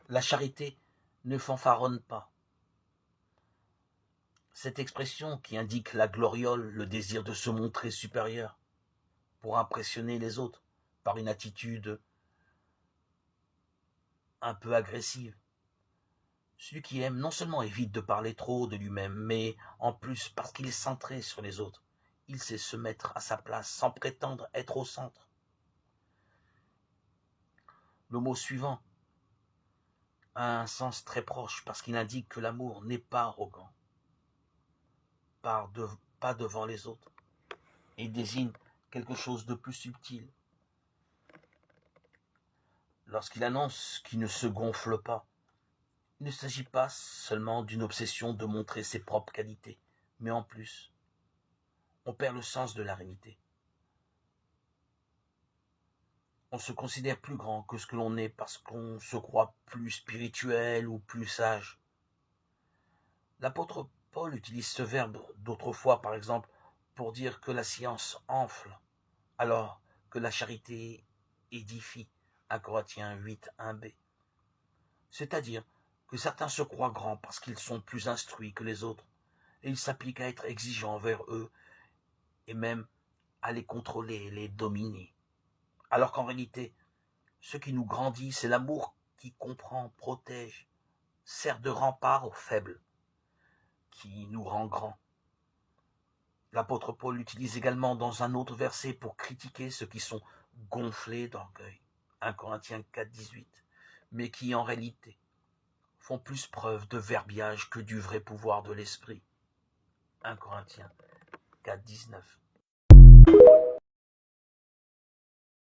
La charité ne fanfaronne pas. Cette expression qui indique la gloriole, le désir de se montrer supérieur pour impressionner les autres par une attitude un peu agressive. Celui qui aime non seulement évite de parler trop de lui-même, mais en plus parce qu'il est centré sur les autres. Il sait se mettre à sa place sans prétendre être au centre. Le mot suivant a un sens très proche parce qu'il indique que l'amour n'est pas arrogant, pas devant les autres, et désigne quelque chose de plus subtil. Lorsqu'il annonce qu'il ne se gonfle pas, il ne s'agit pas seulement d'une obsession de montrer ses propres qualités, mais en plus, on perd le sens de la réalité. On se considère plus grand que ce que l'on est parce qu'on se croit plus spirituel ou plus sage. L'apôtre Paul utilise ce verbe d'autrefois, par exemple, pour dire que la science enfle, alors que la charité édifie, 1 Corinthiens 8, 1b. C'est-à-dire que certains se croient grands parce qu'ils sont plus instruits que les autres, et ils s'appliquent à être exigeants envers eux, et même à les contrôler et les dominer. Alors qu'en réalité, ce qui nous grandit, c'est l'amour qui comprend, protège, sert de rempart aux faibles, qui nous rend grands. L'apôtre Paul l'utilise également dans un autre verset pour critiquer ceux qui sont gonflés d'orgueil, 1 Corinthiens 4, 18, mais qui en réalité font plus preuve de verbiage que du vrai pouvoir de l'esprit, 1 Corinthiens 4, 19.